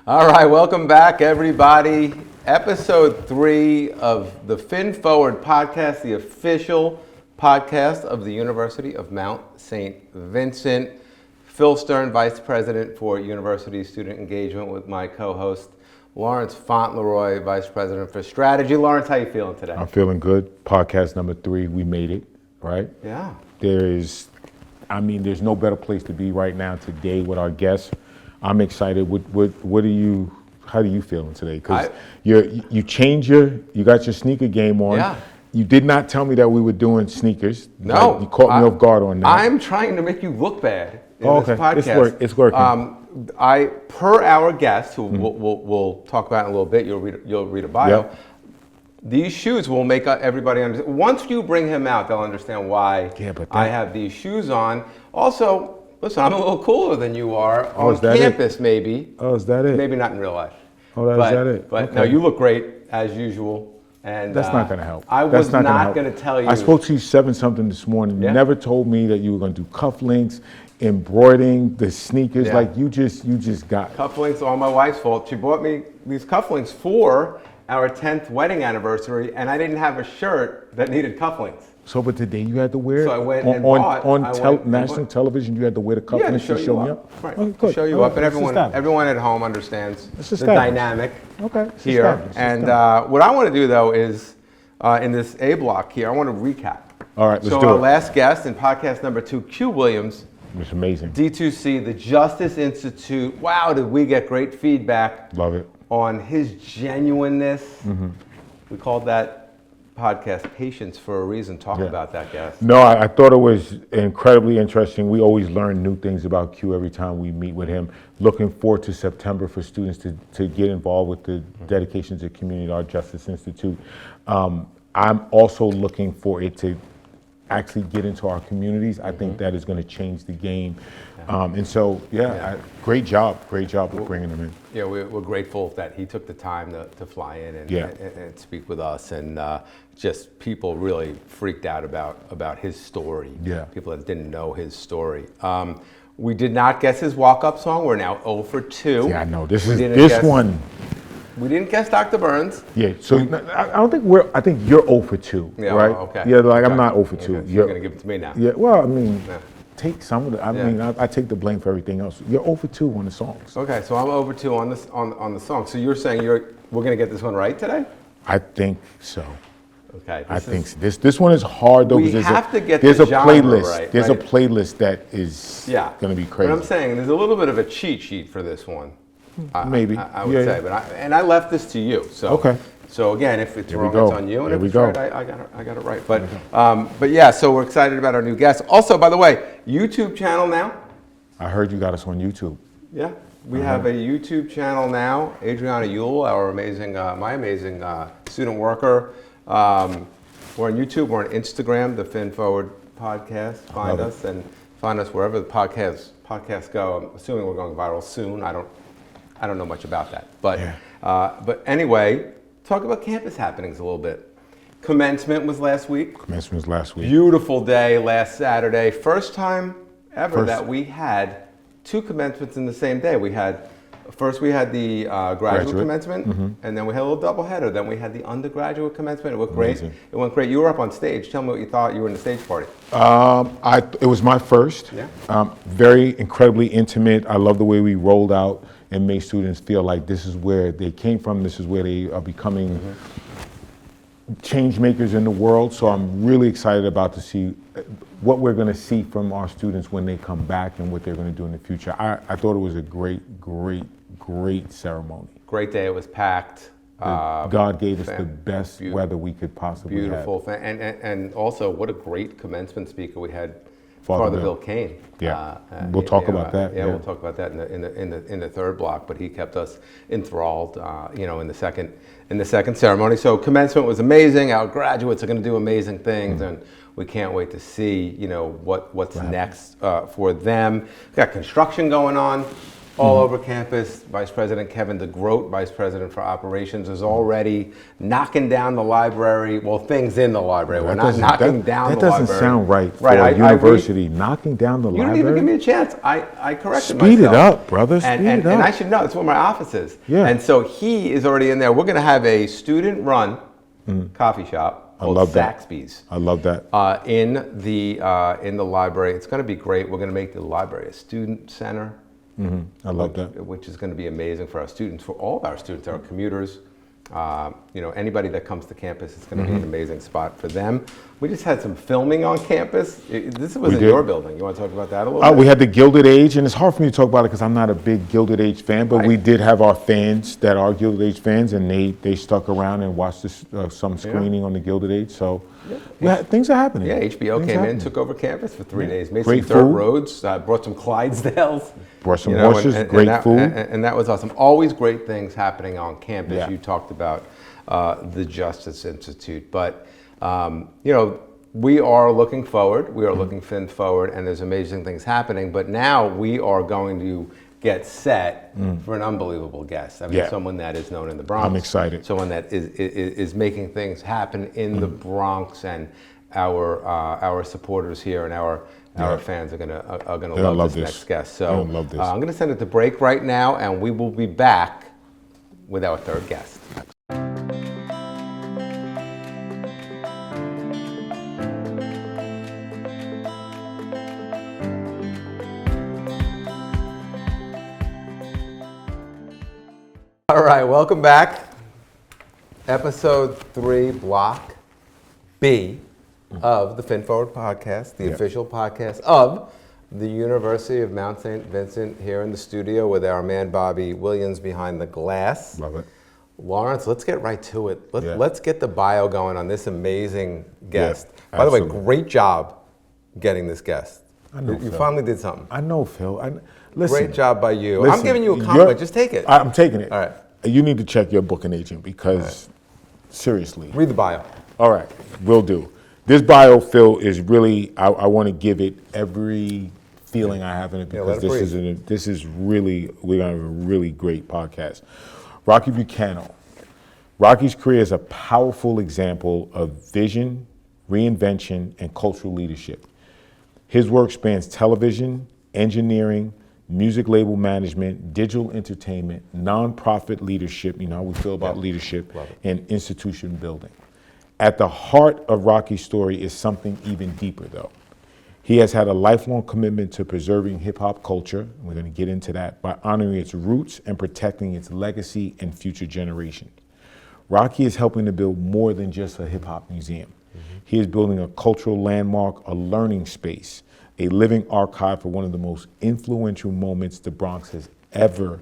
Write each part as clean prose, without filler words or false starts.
All right, welcome back, everybody. Episode 3 of the Phin podcast, the official podcast of the University of Mount St. Vincent. Phil Stern, Vice President for University Student Engagement, with my co-host Lawrence Fauntleroy, Vice President for Strategy. Lawrence, how you feeling today? I'm feeling good. Podcast number 3, we made it, right? Yeah. There's no better place to be right now today with our guests. I'm excited. How do you feeling today? Because you got your sneaker game on. Yeah. You did not tell me that we were doing sneakers. No. Like, you caught me off guard on that. I'm trying to make you look bad in this podcast. It's working. Per our guest, who we'll talk about in a little bit, you'll read a bio. Yep. These shoes will make everybody understand. Once you bring him out, they'll understand why I have these shoes on. Also, listen, I'm a little cooler than you are on campus, maybe. Oh, is that it? Maybe not in real life. Oh, is that it? But no, you look great as usual. And that's not going to help. I was not going to tell you. I spoke to you 7-something this morning. Yeah. You never told me that you were going to do cufflinks, embroidering the sneakers. Yeah. Like you just got Cufflinks, all my wife's fault. She bought me these cufflinks for our 10th wedding anniversary, and I didn't have a shirt that needed cufflinks. So, but today you had to wear So I went and on bought. National television. You had to wear the cufflinks to show me up. Right. Oh, good. Show you up, and everyone at home understands the dynamic here. And what I want to do though is in this A block here, I want to recap. All right, let's do it. So our last guest in podcast number 2, Q Williams. It's amazing. D2C, the Justice Institute. Wow, did we get great feedback. Love it. On his genuineness. Mm-hmm. We called that podcast Patience for a reason. Talk about that, guest. No, I thought it was incredibly interesting. We always learn new things about Q every time we meet with him. Looking forward to September for students to get involved with the dedication to the community, our Justice Institute. I'm also looking for it to actually get into our communities. I think that is going to change the game. And so, great job with bringing them in. Yeah, we're grateful that he took the time to fly in and speak with us. And just people really freaked out about his story. Yeah. People that didn't know his story. We did not guess his walk-up song. We're now 0 for 2. Yeah, I know. We didn't guess Dr. Burns. Yeah, so I think you're 0 for 2, yeah, right? Well, okay. Yeah, like I'm not 0 for 2. Okay, so you're going to give it to me now. Yeah, well, I mean, take some of the, I take the blame for everything else. You're 0 for 2 on the songs. Okay, so I'm 0 for 2 on the song. So you're saying we're going to get this one right today? I think so. Okay. I think so. This one is hard though. We have to get there's the a genre playlist. right. There's a playlist that is going to be crazy. But I'm saying there's a little bit of a cheat sheet for this one. Maybe. I would say, but I left this to you. So okay. So again, if it's wrong, it's on you, and if it's right, I got it right. But yeah, so we're excited about our new guest. Also, by the way, YouTube channel now. I heard you got us on YouTube. Yeah, we have a YouTube channel now. Adriana Yule, our my amazing student worker. We're on YouTube. We're on Instagram. The Phin Forward podcast. Find us and find us wherever the podcasts go. I'm assuming we're going viral soon. I don't know much about that, but anyway, talk about campus happenings a little bit. Commencement was last week. Beautiful day last Saturday. First time ever that we had 2 commencements in the same day. We had the graduate commencement, and then we had a little doubleheader. Then we had the undergraduate commencement. It went great. It went great. You were up on stage. Tell me what you thought. You were in the stage party. It was my first. Yeah. Very incredibly intimate. I love the way we rolled out and made students feel like this is where they came from. This is where they are becoming change makers in the world. So I'm really excited about to see what we're going to see from our students when they come back and what they're going to do in the future. I thought it was a great ceremony. Great day. It was packed. God gave us the best weather we could possibly have. Beautiful. And also, what a great commencement speaker we had. Father Bill Kane. Yeah, we'll talk about that. Yeah, we'll talk about that in the third block. But he kept us enthralled, in the second ceremony. So commencement was amazing. Our graduates are going to do amazing things, and we can't wait to see, what's next for them. We've got construction going on. all over campus. Vice President Kevin DeGroat, Vice President for Operations, is already knocking down the library. Well, things in the library. We're not knocking down the library. That doesn't sound right for a university. Knocking down the library? You didn't even give me a chance. I corrected myself. Speed it up, brother. Speed it up. And I should know. It's where my office is. Yeah. And so he is already in there. We're going to have a student-run coffee shop called Zaxby's. I love that. In the library. It's going to be great. We're going to make the library a student center. I love that. Which is going to be amazing for our students, for all of our students, our commuters. Anybody that comes to campus, it's going to be an amazing spot for them. We just had some filming on campus. This was in your building. You want to talk about that a little bit? We had the Gilded Age, and it's hard for me to talk about it because I'm not a big Gilded Age fan, but we did have our fans that are Gilded Age fans, and they stuck around and watched some screening on the Gilded Age. So things are happening. Yeah, HBO came in, took over campus for 3 days, made Great some dirt food. roads, brought some Clydesdales. Brought some horses, great food. And that was awesome. Always great things happening on campus. Yeah. You talked about the Justice Institute. But, we are looking forward. We are looking Phin forward, and there's amazing things happening. But now we are going to get set for an unbelievable guest. I mean, someone that is known in the Bronx. I'm excited. Someone that is making things happen in the Bronx, and our supporters here and our fans are gonna love this next guest. So I'm gonna send it to break right now, and we will be back with our third guest. All right, welcome back. Episode 3, Block B of the Phin Forward podcast, the official podcast of the University of Mount St. Vincent, here in the studio with our man Bobby Williams behind the glass. Love it. Lawrence, let's get right to it. Let's get the bio going on this amazing guest. Yeah, by the way, great job getting this guest. I know, you Phil. finally did something. I know, Phil. Listen, Great job by you. listen, I'm giving you a compliment. Just take it. I'm taking it. All right. You need to check your booking agent because, seriously. Read the bio. All right, will do. This bio, Phil, is really, I want to give it every feeling I have in it because this is really, we're going to have a really great podcast. Rocky Bucano. Rocky's career is a powerful example of vision, reinvention, and cultural leadership. His work spans television, engineering, music label management, digital entertainment, nonprofit leadership, how we feel about leadership, and institution building. At the heart of Rocky's story is something even deeper, though. He has had a lifelong commitment to preserving hip-hop culture, and we're going to get into that, by honoring its roots and protecting its legacy and future generations. Rocky is helping to build more than just a hip-hop museum. He is building a cultural landmark, a learning space, a living archive for one of the most influential moments the Bronx has ever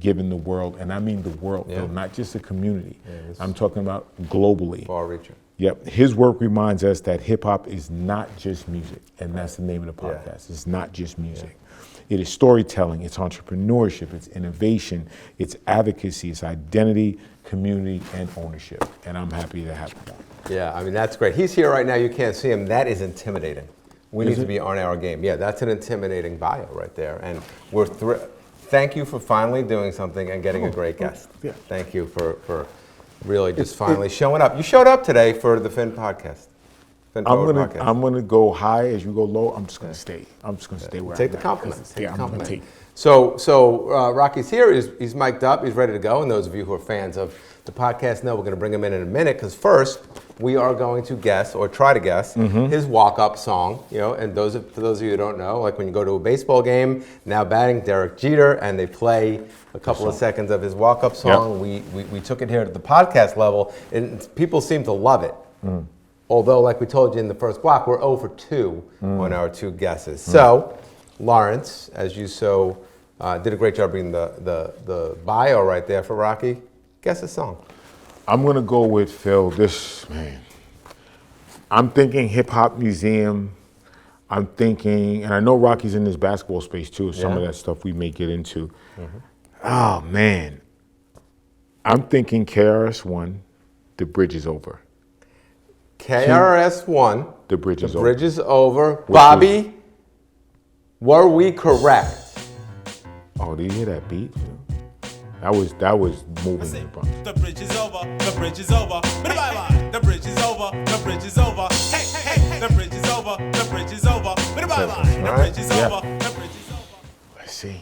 given the world. And I mean the world, though, not just the community. I'm talking about globally. Far-reaching. Yep. His work reminds us that hip-hop is not just music, and that's the name of the podcast. It's not just music. It is storytelling, it's entrepreneurship, it's innovation, it's advocacy, it's identity, community, and ownership. And I'm happy to have him. Yeah, I mean, that's great. He's here right now. You can't see him. That is intimidating. We need to be on our game. Yeah, that's an intimidating bio right there. And we're thank you for finally doing something and getting a great guest. Yeah. Thank you for really just finally showing up. You showed up today for the Phin podcast. Phin Forward podcast. I'm gonna go high as you go low. I'm just gonna stay. I'm just gonna stay where Take I'm the at, compliment. Take the I'm compliment. gonna take. So Rocky's here. He's mic'd up. He's ready to go. And those of you who are fans of the podcast know we're going to bring him in a minute because first we are going to guess or try to guess his walk-up song. And for those of you who don't know, like when you go to a baseball game, now batting Derek Jeter, and they play a couple of seconds of his walk-up song. We took it here to the podcast level, and people seem to love it. Although, like we told you in the first block, we're 0 for 2 on our 2 guesses. So, Lawrence, as you did a great job reading the bio right there for Rocky. Guess a song. I'm gonna go with Phil. I'm thinking hip hop museum. I'm thinking, and I know Rocky's in this basketball space too. Some of that stuff we may get into. Oh man, I'm thinking KRS-One. The Bridge is Over. KRS-One. The Bridge is The Over. Bridge is Over. Bobby, were we correct? Oh, did you hear that beat? That was moving in the Bronx. The bridge is over, the bridge is over. Bye-bye. The bridge is over, the bridge is over. Hey, hey, the bridge is over, the bridge is over. Bye-bye. The bridge is over, the bridge is over. Let's see.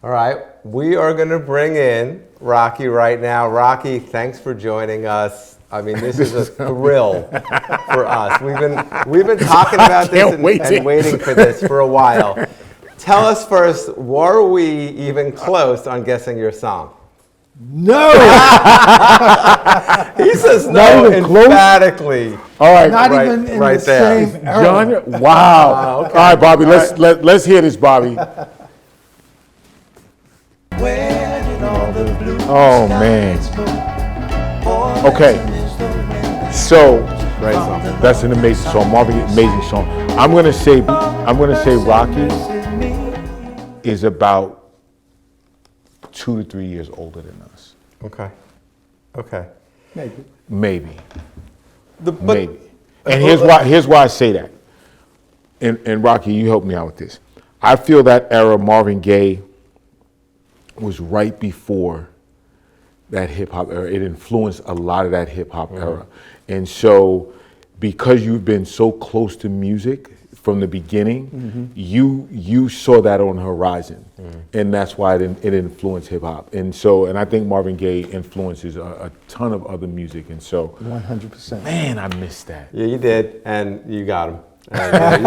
All right, we are going to bring in Rocky right now. Rocky, thanks for joining us. I mean, this is a thrill for us. We've been talking about this and waiting for this for a while. Tell us first, were we even close on guessing your song? No! He says no emphatically. All right, Not even in right the there. same era. John, wow. Okay. All right, Bobby, let's hear this, Bobby. Oh man. Okay. So Great song. that's an amazing song, Marvin, amazing song. I'm gonna say Rocky is about 2 to 3 years older than us. Okay. Okay. Maybe. Maybe. But Maybe. And here's why I say that. And Rocky, you help me out with this. I feel that era, Marvin Gaye, was right before that hip hop era. It influenced a lot of that hip hop era. And so because you've been so close to music from the beginning, you saw that on the horizon. And that's why it influenced hip hop. And I think Marvin Gaye influences a ton of other music. And so 100%. man, I missed that. Yeah, you did, and you got him. And,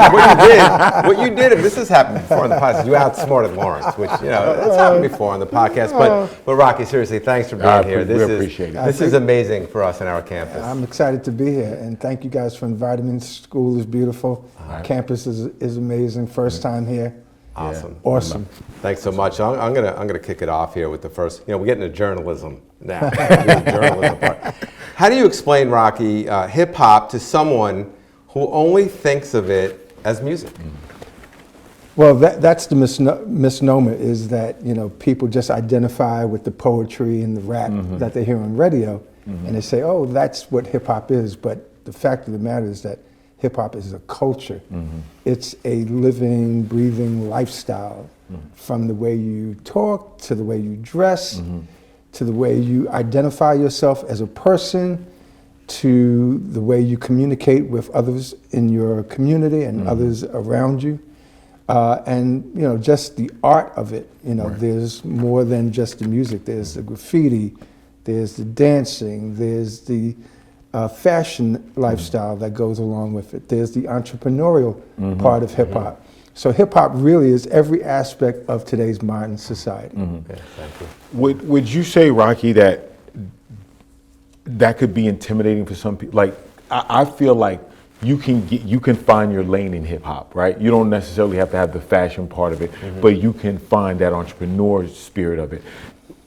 what you did, and this has happened before on the podcast, you outsmarted Lawrence, which, that's happened before on the podcast. But Rocky, seriously, thanks for being here. We appreciate it. This is amazing for us in our campus. I'm excited to be here, and thank you guys for inviting me. School is beautiful. Campus is amazing. First time here. Awesome. Awesome. Thanks so much. I'm gonna kick it off here with the first. We're getting to journalism now. The journalism part. How do you explain, Rocky, hip hop to someone who only thinks of it as music? Well, that's the misnomer, is that people just identify with the poetry and the rap that they hear on radio, and they say, oh, that's what hip hop is. But the fact of the matter is that hip hop is a culture. It's a living, breathing lifestyle, from the way you talk to the way you dress, to the way you identify yourself as a person, to the way you communicate with others in your community and others around you. And just the art of it. There's more than just the music. There's the graffiti, there's the dancing, there's the fashion lifestyle that goes along with it. There's the entrepreneurial part of hip hop. So hip hop really is every aspect of today's modern society. Yeah, thank you. Would you say, Rocky, that could be intimidating for some people? Like, I feel like you can find your lane in hip hop, right? You don't necessarily have to have the fashion part of it, but you can find that entrepreneur spirit of it.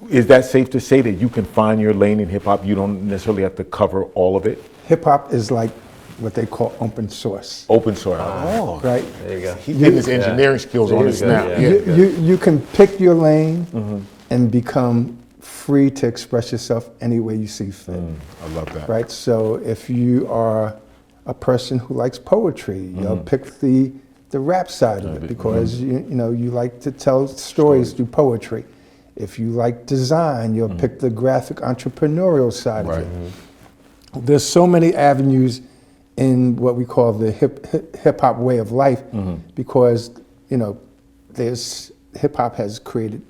Is that safe to say that you can find your lane in hip hop? You don't necessarily have to cover all of it? Hip hop is like what they call open source. Open source. Oh, Right? There you go. he's getting his engineering skills on this good, now. yeah. You can pick your lane and become free to express yourself any way you see fit. I love that. Right? So if you are a person who likes poetry, you'll pick the rap side of it because you like to tell stories through poetry. If you like design, you'll pick the graphic entrepreneurial side of it. There's so many avenues in what we call the hip hop way of life because there's hip hop has created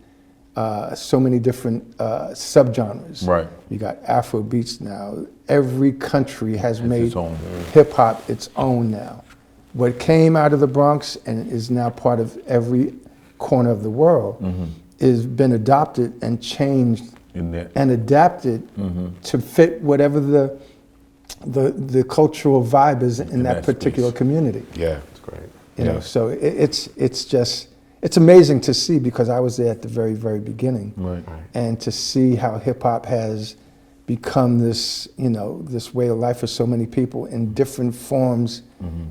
so many different subgenres. Right. You got Afro beats now. Every country has made its own. hip hop its own now. What came out of the Bronx and is now part of every corner of the world has been adopted and changed and adapted to fit whatever the cultural vibe is in that particular community. Yeah. That's great. You know, so it's amazing to see because I was there at the very, very beginning. Right. And to see how hip hop has become this, this way of life for so many people in different forms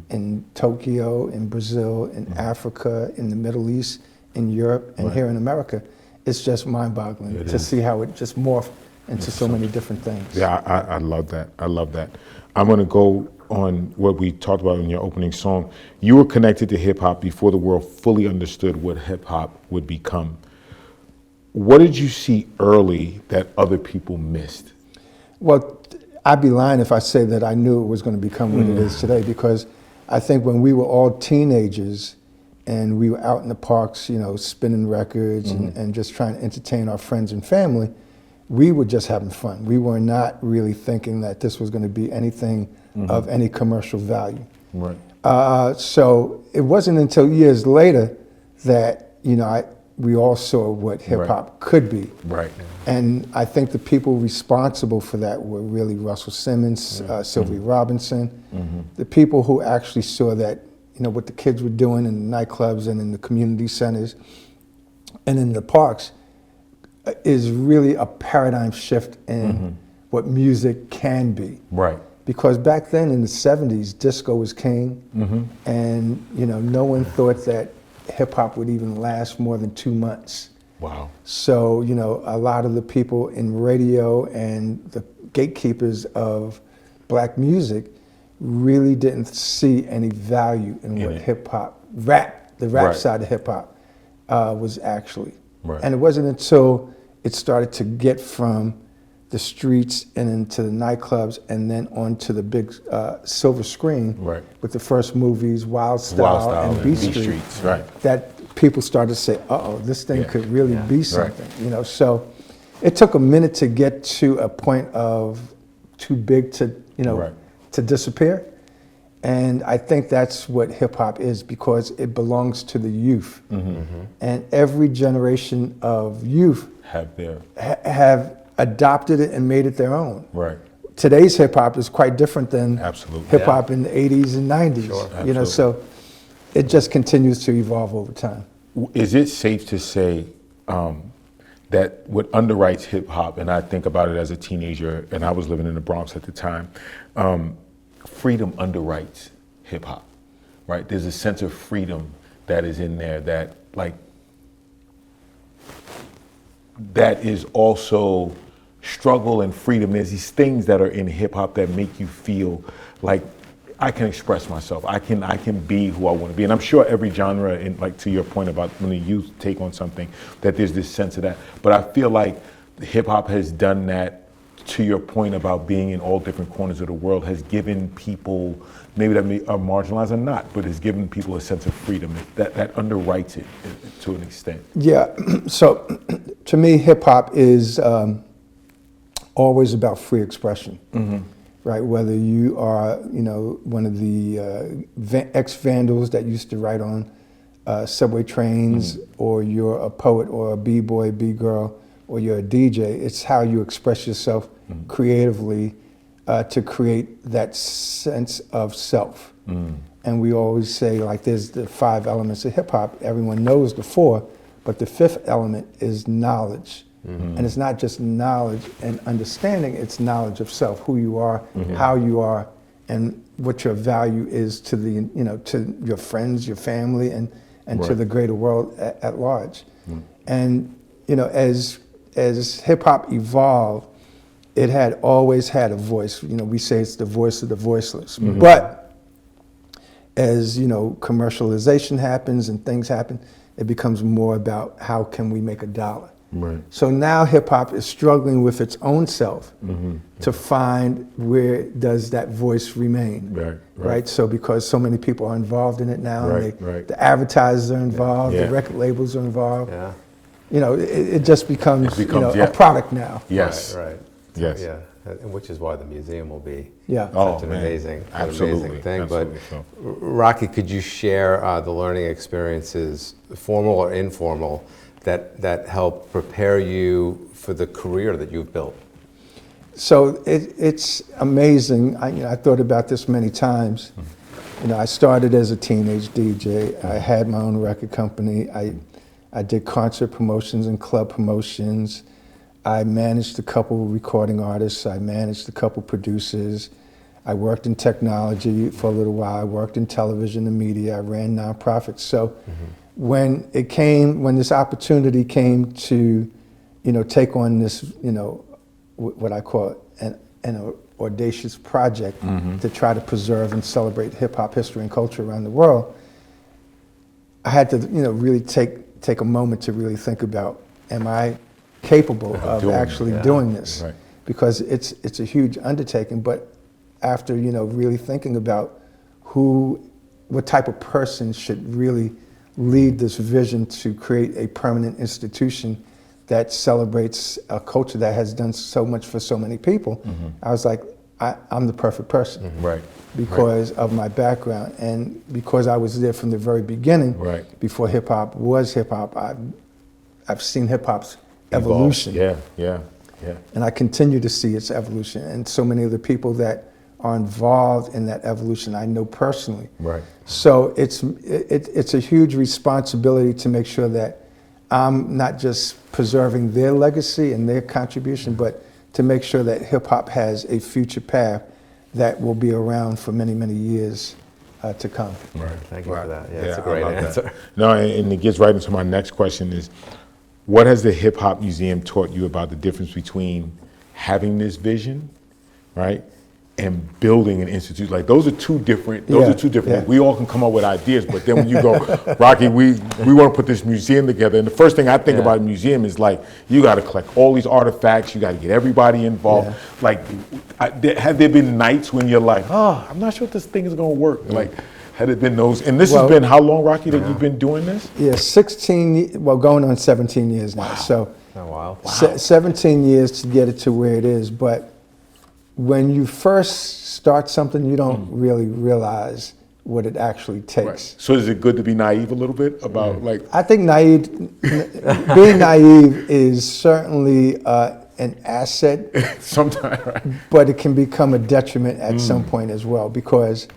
in Tokyo, in Brazil, in Africa, in the Middle East, in Europe, and here in America. It's just mind-boggling to see how it just morphed into so many different things. Yeah, I love that. I love that. I'm going to go on what we talked about in your opening song. You were connected to hip hop before the world fully understood what hip hop would become. What did you see early that other people missed? Well, I'd be lying if I say that I knew it was going to become what it is today, because I think when we were all teenagers and we were out in the parks, spinning records and just trying to entertain our friends and family, we were just having fun. We were not really thinking that this was going to be anything of any commercial value. Right. So it wasn't until years later that, we all saw what hip hop could be. Right. And I think the people responsible for that were really Russell Simmons, Sylvia Robinson, the people who actually saw that, what the kids were doing in the nightclubs and in the community centers and in the parks is really a paradigm shift in what music can be. Right. Because back then in the 70s, disco was king, and no one thought that hip hop would even last more than 2 months. Wow. So, a lot of the people in radio and the gatekeepers of black music really didn't see any value in what hip hop, the rap side of hip hop was actually. Right. And it wasn't until it started to get from the streets and into the nightclubs and then onto the big silver screen with the first movies, Wild Style and Beat Streets, that people started to say, uh-oh, this thing could really be something. So it took a minute to get to a point of too big to, to disappear. And I think that's what hip hop is, because it belongs to the youth. And every generation of youth have adopted it and made it their own. Right. Today's hip hop is quite different than hip hop in the 80s and 90s. Sure. So it just continues to evolve over time. Is it safe to say that what underwrites hip hop, and I think about it as a teenager, and I was living in the Bronx at the time, freedom underwrites hip hop, right? There's a sense of freedom that is in there that is also struggle and freedom. There's these things that are in hip hop that make you feel like I can express myself. I can be who I want to be. And I'm sure every genre, in, to your point about when the youth take on something, that there's this sense of that. But I feel like hip hop has done that, to your point about being in all different corners of the world, has given people, maybe that are marginalized or not, but has given people a sense of freedom that underwrites it to an extent. Yeah, so to me, hip hop is always about free expression, right? Whether you are, one of the ex-vandals that used to write on subway trains, or you're a poet or a b-boy, b-girl, or you're a DJ, it's how you express yourself creatively to create that sense of self. And we always say, there's the 5 elements of hip hop. Everyone knows the 4, but the 5th element is knowledge. And it's not just knowledge and understanding, it's knowledge of self, who you are, how you are, and what your value is to the, to your friends, your family, and to the greater world at large. And, as hip hop evolved, it had always had a voice. We say it's the voice of the voiceless. But as commercialization happens and things happen, it becomes more about how can we make a dollar. Right. So now hip hop is struggling with its own self to find where does that voice remain. Right. So because so many people are involved in it now, the advertisers are involved, the record labels are involved. It just becomes, a product now. Yes. Right. Yes. Yeah. And which is why the museum will be such an amazing thing. Absolutely But so. Rocky, could you share the learning experiences, formal or informal, that help prepare you for the career that you've built? So it's amazing. I thought about this many times. I started as a teenage DJ. I had my own record company. I did concert promotions and club promotions. I managed a couple recording artists. I managed a couple producers. I worked in technology for a little while. I worked in television and media. I ran nonprofits. So when this opportunity came to, take on this, what I call an audacious project to try to preserve and celebrate hip hop history and culture around the world, I had to, really take a moment to really think about, am I capable of actually doing this? Right. Because it's a huge undertaking, but after, really thinking about what type of person should really lead this vision to create a permanent institution that celebrates a culture that has done so much for so many people, I was like, I'm the perfect person. Right. Because of my background and because I was there from the very beginning, before hip hop was hip hop, I've seen hip hop's evolution. Yeah. And I continue to see its evolution. And so many of the people that are involved in that evolution I know personally. Right. So it's a huge responsibility to make sure that I'm not just preserving their legacy and their contribution, but to make sure that hip hop has a future path that will be around for many, many years to come. Right. Thank you for that. Yeah, Yeah, it's a great I love answer. that. No, and it gets right into my next question is, what has the Hip Hop Museum taught you about the difference between having this vision, right, and building an institute? Like those are two different. Yeah. We all can come up with ideas, but then when you go, Rocky, we want to put this museum together, and the first thing I think about a museum is like you got to collect all these artifacts, you got to get everybody involved. Like, have there been nights when you're like, I'm not sure if this thing is going to work? Like, had it been those? And this has been how long, Rocky, that you've been doing this? Yeah, 16. Well, going on 17 years now. So, Oh, wow. 17 years to get it to where it is, but when you first start something, you don't really realize what it actually takes. Right. So is it good to be naive a little bit about like? I think being naive is certainly an asset, Sometimes, right? but it can become a detriment at some point as well, because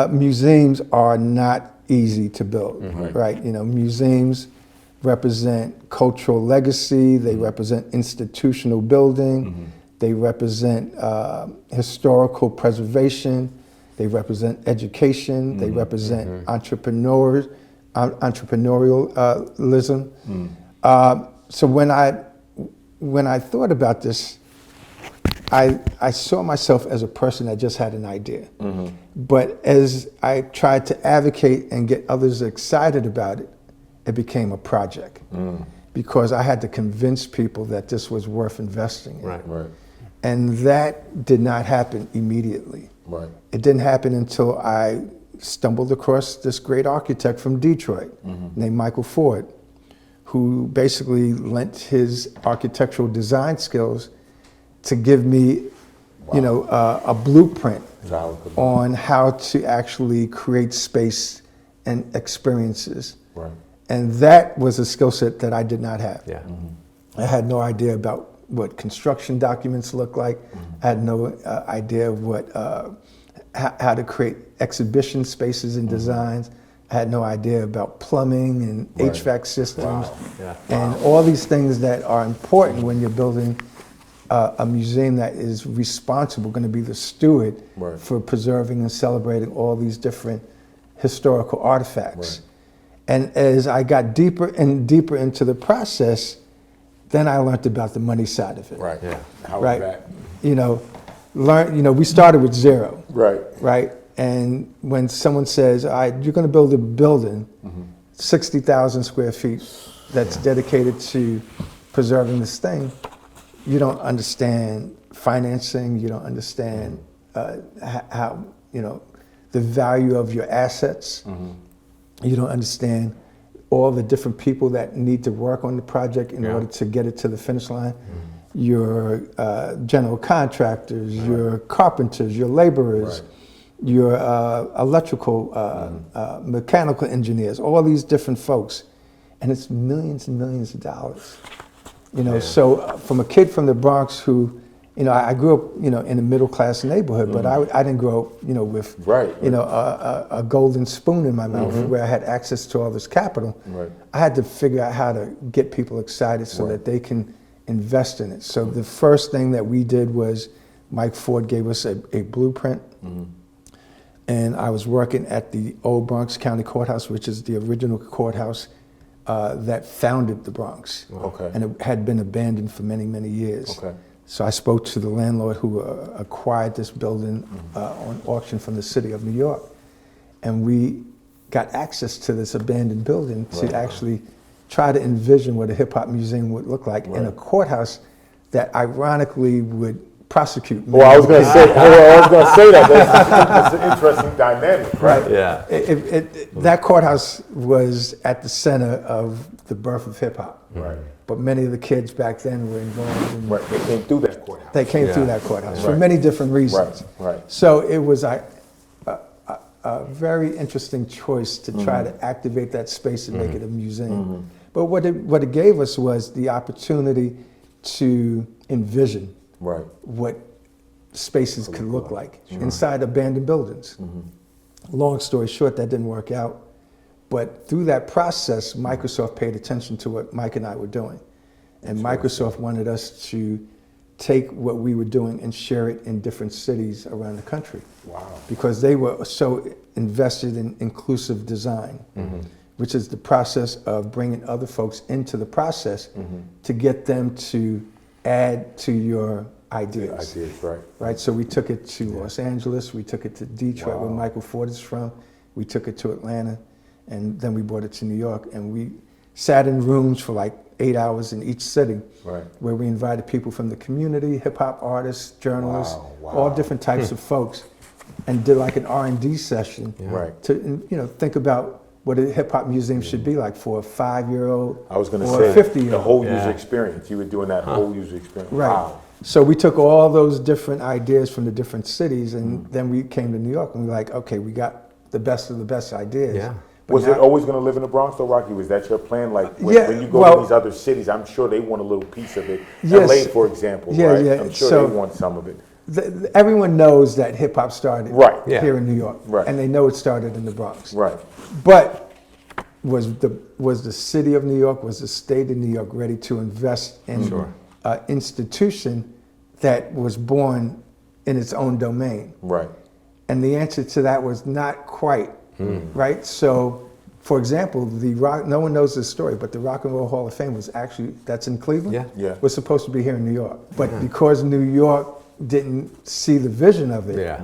museums are not easy to build, right? Museums represent cultural legacy, they represent institutional building, they represent historical preservation, they represent education, they represent entrepreneurialism. So when I thought about this, I saw myself as a person that just had an idea. But as I tried to advocate and get others excited about it, it became a project. Because I had to convince people that this was worth investing in. Right. And that did not happen immediately. Right. It didn't happen until I stumbled across this great architect from Detroit named Michael Ford, who basically lent his architectural design skills to give me, a blueprint on how to actually create space and experiences. Right. And that was a skill set that I did not have. Yeah. I had no idea about what construction documents look like. I had no idea of what how to create exhibition spaces and designs. I had no idea about plumbing and HVAC systems and all these things that are important when you're building a museum that is responsible, going to be the steward for preserving and celebrating all these different historical artifacts. And as I got deeper and deeper into the process, then I learned about the money side of it. Right. Yeah. How was that? We started with zero. Right. Right. And when someone says, all right, you're going to build a building, 60,000 square feet, that's dedicated to preserving this thing, you don't understand financing, you don't understand how, the value of your assets. You don't understand all the different people that need to work on the project in order to get it to the finish line. Your general contractors, your carpenters, your laborers, your electrical, mechanical engineers, all these different folks. And it's millions and millions of dollars. So from a kid from the Bronx who, I grew up, in a middle class neighborhood, but I didn't grow up, with, a golden spoon in my mouth where I had access to all this capital. I had to figure out how to get people excited so that they can invest in it. So the first thing that we did was Mike Ford gave us a blueprint. And I was working at the Old Bronx County Courthouse, which is the original courthouse that founded the Bronx. Okay. And it had been abandoned for many, many years. Okay. So I spoke to the landlord who acquired this building on auction from the city of New York. And we got access to this abandoned building to actually try to envision what a hip hop museum would look like in a courthouse that ironically would prosecute me. Well, I was going to say, that. That's an interesting dynamic, right? Yeah. That courthouse was at the center of the birth of hip hop. Right. But many of the kids back then were involved in. Right. They came through that courthouse. They came through that courthouse for many different reasons. Right. So it was a very interesting choice to try to activate that space and make it a museum. But what it gave us was the opportunity to envision what spaces could look like inside abandoned buildings. Long story short, that didn't work out. But through that process, Microsoft paid attention to what Mike and I were doing. And Microsoft wanted us to take what we were doing and share it in different cities around the country. Wow. Because they were so invested in inclusive design, which is the process of bringing other folks into the process to get them to add to your ideas. Right. So we took it to Los Angeles, we took it to Detroit, where Michael Ford is from, we took it to Atlanta, and then we brought it to New York, and we sat in rooms for like 8 hours in each city, where we invited people from the community, hip hop artists, journalists, all different types of folks, and did like an R&D session to think about what a hip hop museum should be like for a 5-year-old I was going to or say a 50-year-old. the whole user experience. You were doing that whole user experience. Right. Wow. So we took all those different ideas from the different cities, and then we came to New York, and we were like, okay, we got the best of the best ideas. Yeah. But Was now- it always going to live in the Bronx, though, Rocky? Was that your plan? Like when you go to these other cities, I'm sure they want a little piece of it. Yes. LA, for example, Yeah, right? yeah. I'm sure So- they want some of it. Everyone knows that hip hop started here in New York, Right. and they know it started in the Bronx. Right. But was the city of New York, was the state of New York ready to invest in an institution that was born in its own domain? Right. And the answer to that was not quite, right? So, for example, no one knows this story, but the Rock and Roll Hall of Fame was actually, that's in Cleveland, was supposed to be here in New York. But because New York didn't see the vision of it,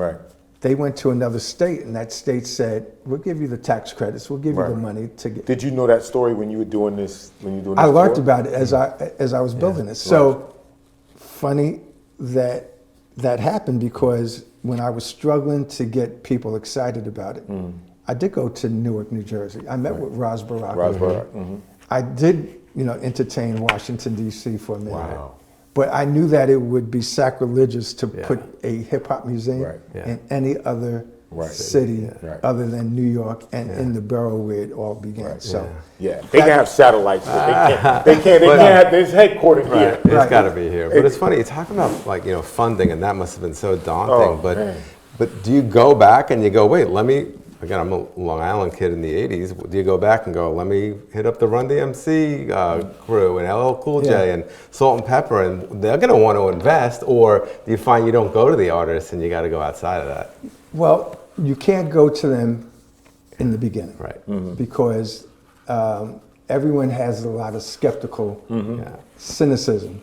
they went to another state, and that state said, we'll give you the tax credits, we'll give you the money to get. Did you know that story when you were doing this? I learned about it as I was building it. So funny that happened, because when I was struggling to get people excited about it, I did go to Newark, New Jersey. I met with Ras Barack. I did, entertain Washington, D.C. for a minute. Wow. But I knew that it would be sacrilegious to put a hip hop museum in any other city other than New York and in the borough where it all began. So they can have satellites, but they can't have this headquartered here. It's got to be here. But it's funny, you're talking about funding, and that must have been so daunting. But do you go back and you go, wait, again, I'm a Long Island kid in the 80s. Do you go back and go, let me hit up the Run DMC crew and LL Cool J and Salt and Pepper, and they're going to want to invest? Or do you find you don't go to the artists and you got to go outside of that? Well, you can't go to them in the beginning, right? Because everyone has a lot of skeptical cynicism,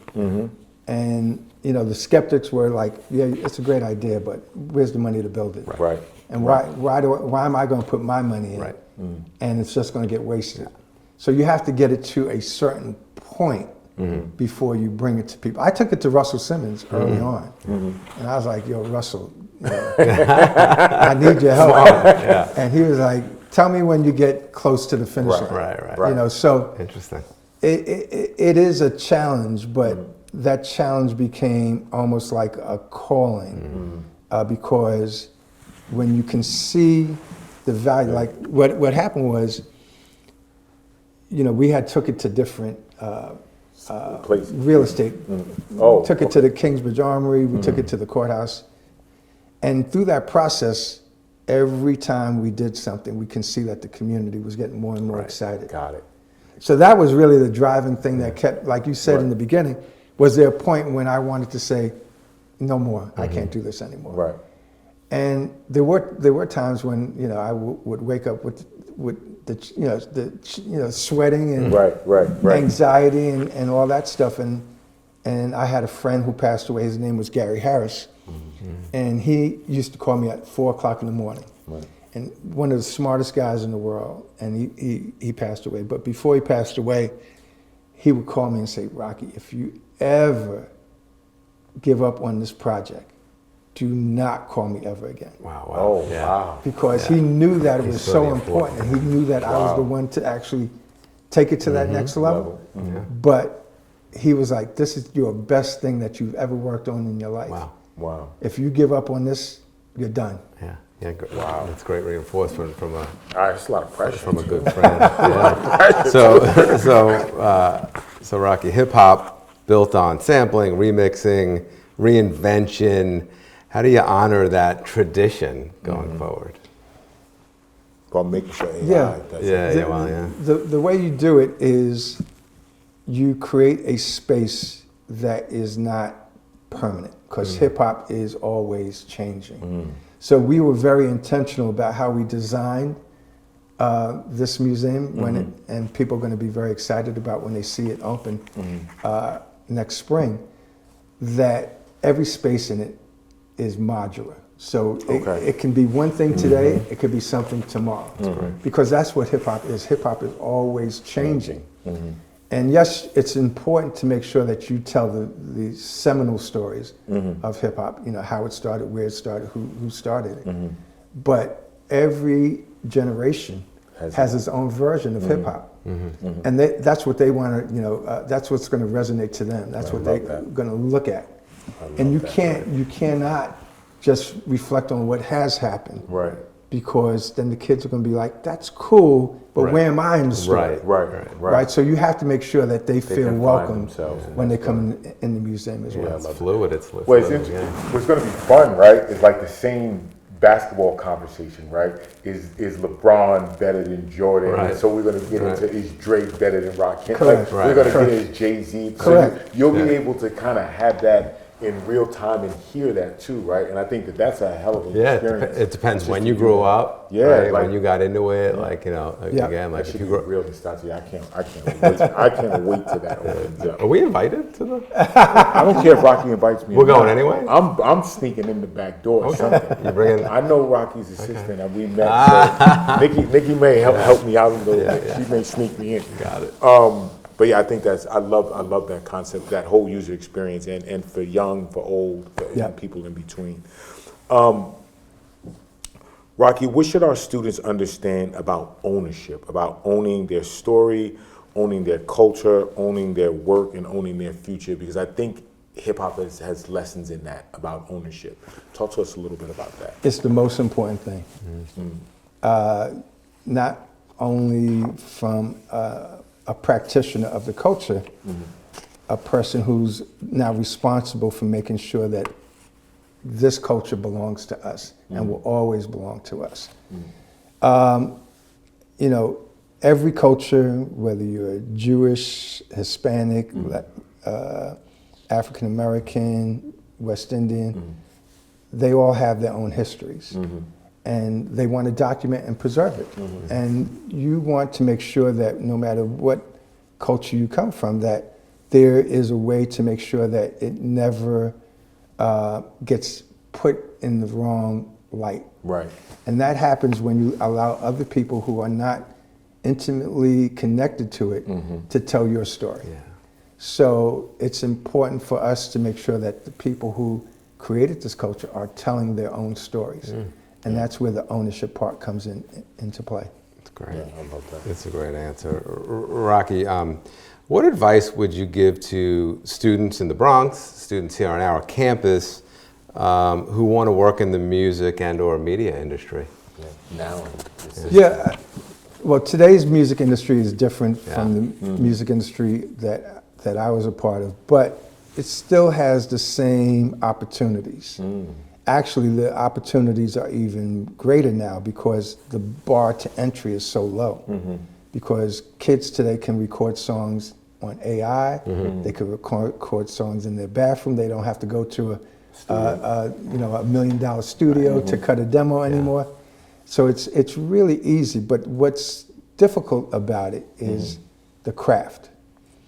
and the skeptics were like, "Yeah, it's a great idea, but where's the money to build it?" Right. And why am I going to put my money in? Right. And it's just going to get wasted. So you have to get it to a certain point before you bring it to people. I took it to Russell Simmons early on, and I was like, "Yo, Russell, I need your help." And he was like, "Tell me when you get close to the finish line." Right. So interesting. It is a challenge, but that challenge became almost like a calling, because when you can see the value, like what happened was, we had took it to different real estate. Took it to the Kingsbridge Armory, we took it to the courthouse. And through that process, every time we did something, we can see that the community was getting more and more excited. Got it. So that was really the driving thing that kept, like you said in the beginning, was there a point when I wanted to say, no more, I can't do this anymore. Right. And there were times when I would wake up with the sweating and anxiety and all that stuff, and And I had a friend who passed away. His name was Gary Harris. And he used to call me at 4 o'clock in the morning. Right. And one of the smartest guys in the world. And he passed away. But before he passed away, he would call me and say, Rocky, if you ever give up on this project, do not call me ever again. Wow. Oh, Yeah. wow. Because he knew that it was He's so really important. important. And he knew that I was Wow. the one to actually take it to that next level. Yeah. But he was like, this is your best thing that you've ever worked on in your life. Wow. Wow. If you give up on this, you're done. Yeah. Yeah. Wow. That's great reinforcement from a All right, it's a lot of pressure. from a good friend. Yeah. So Rocky, hip hop built on sampling, remixing, reinvention. How do you honor that tradition going forward? While making sure AI Yeah. does Yeah. it. Yeah. Well, yeah. The way you do it is you create a space that is not permanent, because hip hop is always changing. So we were very intentional about how we designed this museum and people are going to be very excited about when they see it open next spring, that every space in it is modular. So Okay. it can be one thing today, it could be something tomorrow. Because that's what hip hop is. Hip hop is always changing. And yes, it's important to make sure that you tell the seminal stories of hip hop, you know, how it started, where it started, who started it. But every generation has its own version of hip hop. And that's what they want to, you know, that's what's going to resonate to them. That's what they're going to look at. And you cannot just reflect on what has happened. Right. Because then the kids are going to be like, that's cool, but where am I in the story? Right. So you have to make sure that they They feel can find welcome themselves in when that they come in the museum as well. It's fluid. It's fluid. Well, what's going to be fun, right? Is like the same basketball conversation, right? Is LeBron better than Jordan? Right. And so we're going to get into is Drake better than Rakim? Correct. Like, we're going to Right. get into Jay-Z. Correct. So you'll be able to kind of have that in real time and hear that too, right? And I think that that's a hell of an Yeah, experience. it depends Just when to you do grew that. up, Yeah, right? like- when you got into it, like, you know, Yeah. again, like That if should you be grew real nostalgia. I can't wait. I can't wait to that. opens up. Are we invited to the? I don't care if Rocky invites me. We're or not. going anyway? I'm sneaking in the back door or something. You bringing? I know Rocky's assistant, and we met. So Nikki may help me out a little bit. She may sneak me in. Got it. But yeah, I think I love that concept, that whole user experience, and for young, for old, for and people in between. Rocky, what should our students understand about ownership, about owning their story, owning their culture, owning their work, and owning their future? Because I think hip hop has lessons in that about ownership. Talk to us a little bit about that. It's the most important thing. Not only from a practitioner of the culture, a person who's now responsible for making sure that this culture belongs to us and will always belong to us. You know, every culture, whether you're Jewish, Hispanic, African American, West Indian, they all have their own histories. And they want to document and preserve it. And you want to make sure that no matter what culture you come from, that there is a way to make sure that it never gets put in the wrong light. Right. And that happens when you allow other people who are not intimately connected to it to tell your story. Yeah. So it's important for us to make sure that the people who created this culture are telling their own stories. And that's where the ownership part comes into play. It's great. Yeah, I love that. It's a great answer. Rocky, what advice would you give to students in the Bronx, students here on our campus, who want to work in the music and or media industry? Now, Yeah, well, today's music industry is different from the music industry that I was a part of, but it still has the same opportunities. Actually, the opportunities are even greater now because the bar to entry is so low. Because kids today can record songs on AI, they can record songs in their bathroom. They don't have to go to a $1 million studio to cut a demo anymore. So it's really easy. But what's difficult about it is the craft.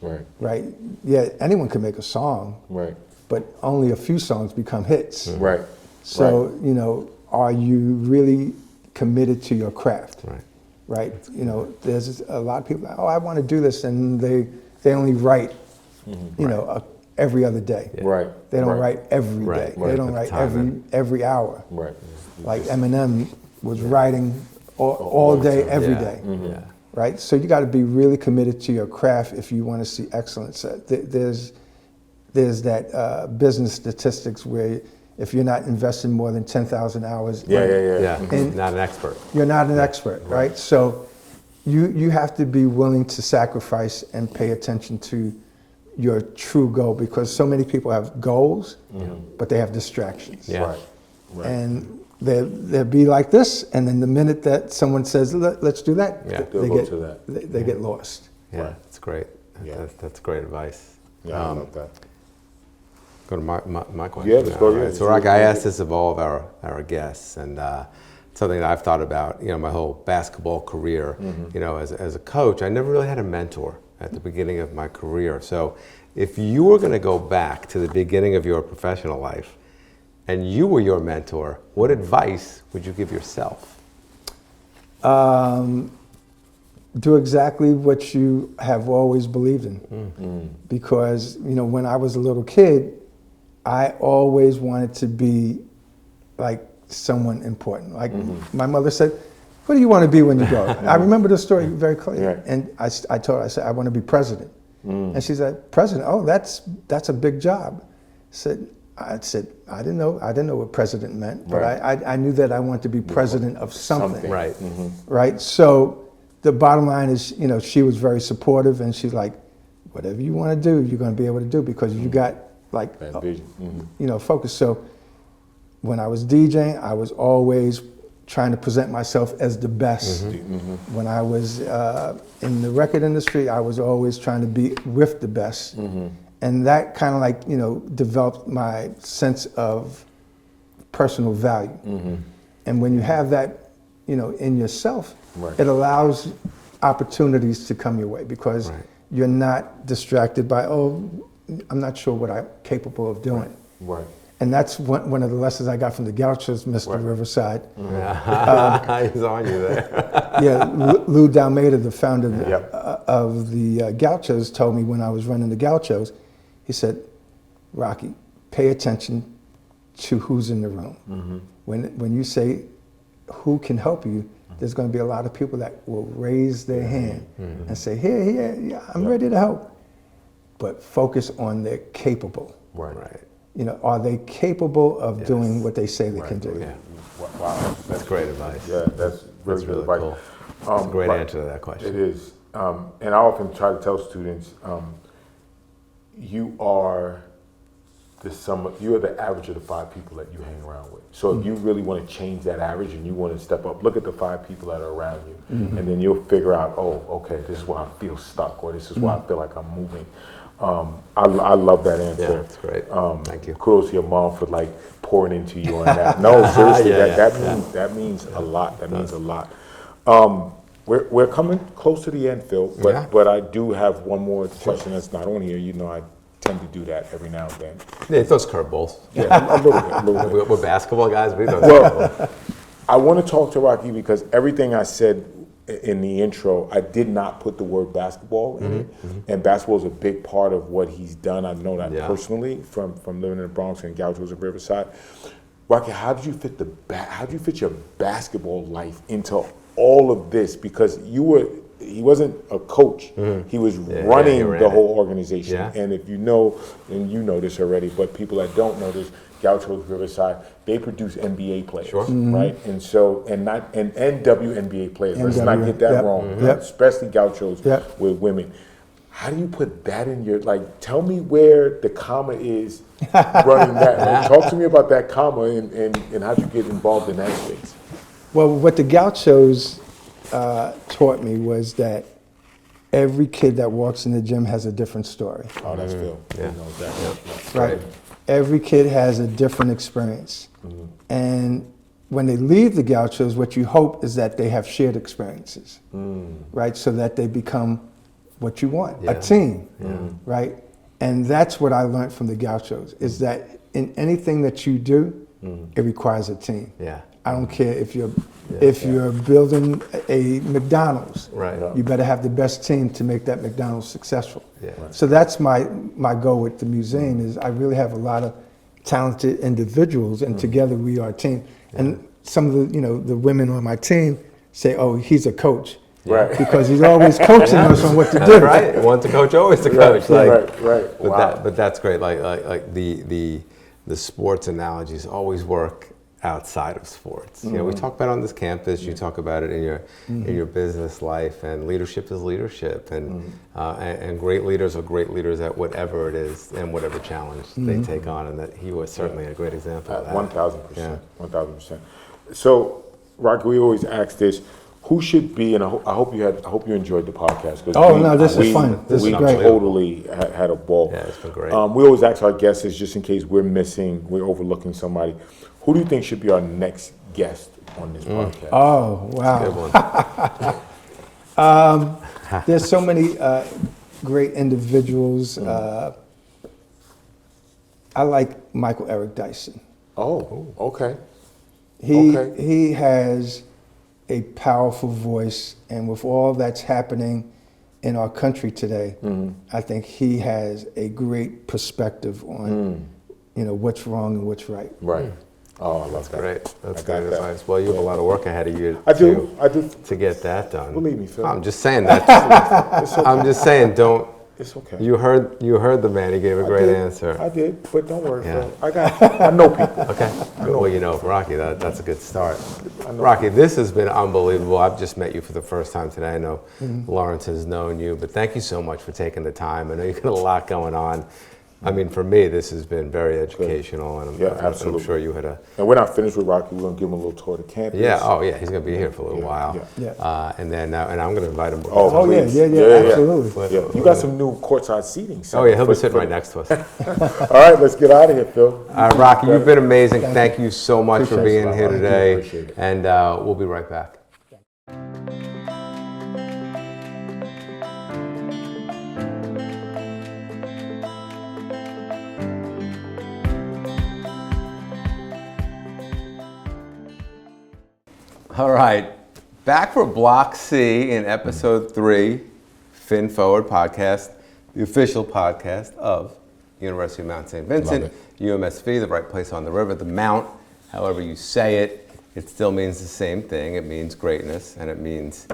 Right. right? Yeah, anyone can make a song, Right. but only a few songs become hits. Right. So, you know, are you really committed to your craft? Right. Right? You know, there's a lot of people like, oh, I want to do this, and they only write, you know, every other day. Right. They don't Right. write every day. Right. They don't At the write time, every hour. Right. Like Eminem was writing all day, every Yeah. day. Yeah. Right? So you got to be really committed to your craft if you want to see excellence. There's that business statistics where if you're not investing more than 10,000 hours, Yeah. And- Not an expert. you're not an expert, right? So you have to be willing to sacrifice and pay attention to your true goal, because so many people have goals, but they have distractions. Yeah. Right. Right. And they'll be like this, and then the minute that someone says, let's do that, Yeah. They'll they go get, to that. they get lost. Yeah. Right. That's great. Yeah. That's great advice. Yeah, I love that. Go to my question. Yeah, let's now, go, right? yeah. So, Rocky, I asked this of all of our guests, and something that I've thought about, you know, my whole basketball career. You know, as a coach, I never really had a mentor at the beginning of my career. So, if you were going to go back to the beginning of your professional life, and you were your mentor, what advice would you give yourself? Do exactly what you have always believed in. Because, you know, when I was a little kid, I always wanted to be like someone important. Like my mother said, what do you want to be when you grow up? I remember the story very clearly. Right. And I told her, I said, I want to be president. And she said, president? Oh, that's a big job. I said, I didn't know what president meant, but Right. I knew that I wanted to be president of something. Right. Right? So the bottom line is, you know, she was very supportive, and she's like, whatever you want to do, you're going to be able to do, because you got like, That vision. you know, focus. So when I was DJing, I was always trying to present myself as the best. When I was in the record industry, I was always trying to be with the best. And that kind of like, you know, developed my sense of personal value. And when you have that, you know, in yourself, Right. it allows opportunities to come your way, because Right. you're not distracted by, oh, I'm not sure what I'm capable of doing. Right. And that's one of the lessons I got from the Gauchos, Mr. Right. Riverside. He's on you there. Yeah, Lou Dalmeda, the founder Yep. of the Gauchos, told me when I was running the Gauchos, he said, Rocky, pay attention to who's in the room. When you say who can help you, there's going to be a lot of people that will raise their hand and say, here, yeah, I'm ready to help. But focus on they're capable. Right. You know, are they capable of doing what they say they can do? Yeah. Wow. That's great advice. Yeah, that's really good really advice. cool. That's a great right. answer to that question. It is. And I often try to tell students, you are you're the average of the 5 people that you hang around with. So if you really want to change that average and you want to step up, look at the 5 people that are around you, and then you'll figure out, oh, okay, this is why I feel stuck, or this is why I feel like I'm moving. I love that answer. Yeah, that's great. Thank you. Kudos to your mom for like pouring into you on that. No, seriously, Yeah, that means a lot. That means a lot. We're coming close to the end, Phil, but I do have one more question that's not on here. You know, I tend to do that every now and then. Yeah, those curveballs. Yeah, a little bit. We're basketball guys. We throw Well, curveballs. I want to talk to Rocky because everything I said in the intro, I did not put the word basketball in it, and basketball is a big part of what he's done. I know that personally from living in the Bronx and Gauchos of Riverside. Rocky, how did you fit your basketball life into all of this? Because he wasn't a coach; he was running the whole organization. Yeah. And if you know, and you know this already, but people that don't know this, Gauchos Riverside, they produce NBA players, right? And so, and WNBA players. Let's not get that wrong, especially Gauchos with women. How do you put that in your, like, tell me where the comma is running that. Like, talk to me about that comma and how'd you get involved in that space? Well, what the Gauchos taught me was that every kid that walks in the gym has a different story. Oh, that's Phil. Yeah. He knows that. Right. Every kid has a different experience. And when they leave the Gauchos, what you hope is that they have shared experiences, right? So that they become what you want, Yeah. a team, right? And that's what I learned from the Gauchos, is that in anything that you do, it requires a team. Yeah. I don't care if you're building a McDonald's, Right. you better have the best team to make that McDonald's successful. Yeah. So that's my goal with the museum, is I really have a lot of talented individuals, and together we are a team. And some of the women on my team say, "Oh, he's a coach." Right. Because he's always coaching us on what to do. That's right. One to coach, always to coach. Right. But that's great. Like the sports analogies always work outside of sports. You know, we talk about it on this campus. You talk about it in your business life, and leadership is leadership, and great leaders are great leaders at whatever it is and whatever challenge they take on. And that he was certainly a great example of that. 1,000%. 1,000%. So, Rocky, we always ask this: who should be? And I hope you enjoyed the podcast. Oh, no, this is fun. This is great. We totally had a ball. Yeah, it's been great. We always ask our guests this, just in case we're overlooking somebody. Who do you think should be our next guest on this podcast? Oh, wow. Good one. There's so many great individuals. I like Michael Eric Dyson. Oh, okay. He has a powerful voice, and with all that's happening in our country today, I think he has a great perspective on what's wrong and what's right. Right. Oh, I love that. Great. That's I got great that. advice. Well, you have a lot of work ahead of you. I do. To get that done. Believe me, Phil. I'm just saying that. It's okay. I'm just saying, don't. It's okay. You heard the man. He gave a great answer. I did, but don't worry, Yeah. Phil. I know people. Okay. Well, Rocky, that's a good start. Rocky, this has been unbelievable. I've just met you for the first time today. I know Lawrence has known you, but thank you so much for taking the time. I know you've got a lot going on. I mean, for me, this has been very educational, and I'm sure you had a... And we're not finished with Rocky. We're going to give him a little tour of the campus. Yeah, oh yeah, he's going to be here for a little while. Yeah. And then, and I'm going to invite him. Oh, yeah, absolutely. Yeah. You got some new courtside seating. Oh yeah, he'll be sitting right next to us. All right, let's get out of here, Phil. All right, Rocky, you've been amazing. Thank you so much for being here today. Appreciate it. And we'll be right back. All right, back for Block C in episode 3, Phin Forward podcast, the official podcast of University of Mount St. Vincent, UMSV, the right place on the river, the Mount, however you say it, it still means the same thing. It means greatness, and it means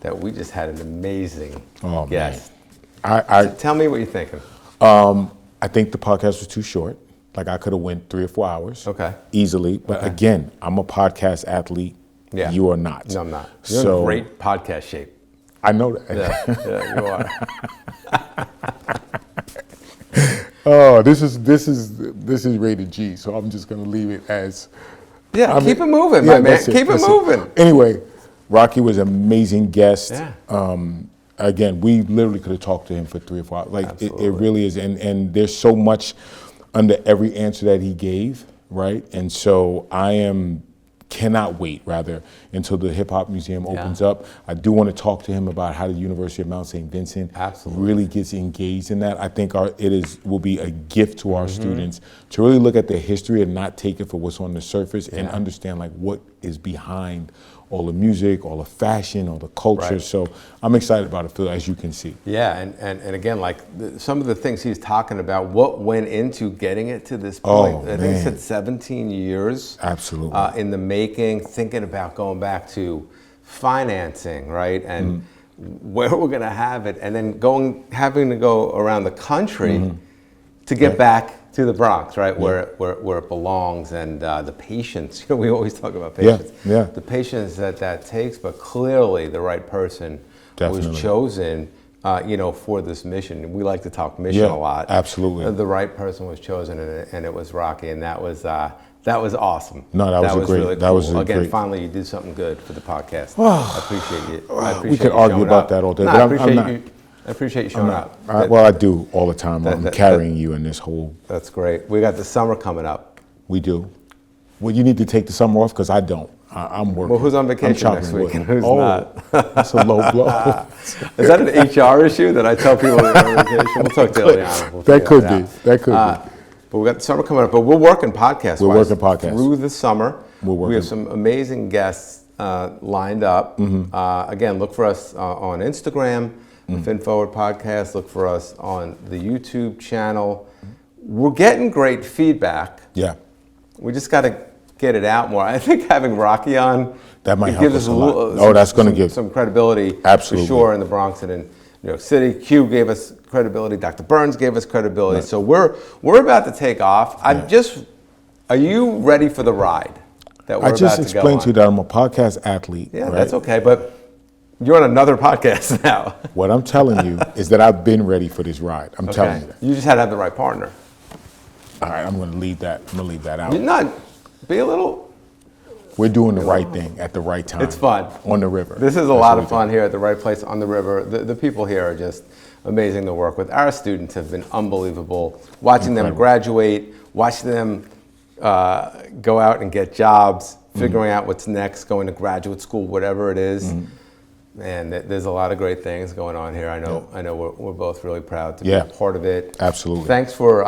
that we just had an amazing guest. Man. Tell me what you're thinking. I think the podcast was too short. Like, I could have went 3 or 4 hours. Okay. Easily. But again, I'm a podcast athlete. Yeah. You are not. No, I'm not. You're in great podcast shape. I know that. Yeah, you are. Oh, this is rated G, so I'm just gonna leave it as. Yeah, keep it moving, my man. Keep it moving. Anyway, Rocky was an amazing guest. Yeah. Again, we literally could have talked to him for 3 or 4 hours. Like it really is, and there's so much under every answer that he gave, right? And so cannot wait, rather, until the Hip Hop Museum opens up. I do want to talk to him about how the University of Mount St. Vincent really gets engaged in that. I think will be a gift to our students to really look at the history and not take it for what's on the surface and understand like what is behind all the music, all the fashion, all the culture. Right. So I'm excited about it, Phil, as you can see. Yeah, and again, like some of the things he's talking about, what went into getting it to this point. I think he said 17 years. Absolutely. In the making, thinking about going back to financing, right? And where we're going to have it, and then having to go around the country to get back to the Bronx, right, where it belongs, and the patience. We always talk about patience. The patience that takes, but clearly the right person was chosen, for this mission. We like to talk mission a lot. Absolutely. The right person was chosen, and it was Rocky, and that was awesome. No, that was great. Really cool. That was again. great. Finally, you did something good for the podcast. I appreciate you. We could argue about that all day. No, but I appreciate you showing up. Well, I do all the time. I'm carrying you in this whole. That's great. We got the summer coming up. We do. Well, you need to take the summer off because I don't. I'm working. Well, who's on I'm vacation chopping next week wood. and who's Oh, not? That's a low blow. Is that an HR issue that I tell people they're on vacation? We'll talk to Eliana. We'll That figure could it be. out. That could be. But we got the summer coming up. But we're working podcast. We're working podcast. through the summer. We're We have working. some amazing guests lined up. Again, look for us on Instagram, the Phin Forward Podcast. Look for us on the YouTube channel. We're getting great feedback. Yeah. We just got to get it out more. I think having Rocky on That might it help gives us a little- lot. Oh, that's gonna some- give- some credibility. Absolutely. For sure in the Bronx and in New York City. Q gave us credibility. Dr. Burns gave us credibility. Right. So we're about to take off. Are you ready for the ride that we're I just about to go explained on? to you that I'm a podcast athlete. Yeah, right? that's okay. But you're on another podcast now. What I'm telling you is that I've been ready for this ride. I'm telling you that. You just had to have the right partner. All right, I'm going to leave that. I'm going to leave that out. You're not. Be a little. We're doing the right thing at the right time. It's fun. On the river. This is a That's lot what of we're fun here at the right place on the river. The people here are just amazing to work with. Our students have been unbelievable. Watching them Incredible. graduate, watching them go out and get jobs, figuring out what's next, going to graduate school, whatever it is. Man, there's a lot of great things going on here. I know we're both really proud to be Yeah. a part of it. Absolutely. Thanks for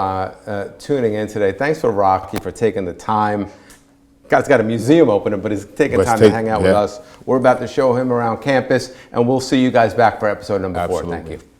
tuning in today. Thanks for Rocky for taking the time. Guy's got a museum opening, but he's taking Let's time take- to hang out with yeah. us. We're about to show him around campus, and we'll see you guys back for episode number 4. Thank Absolutely. you.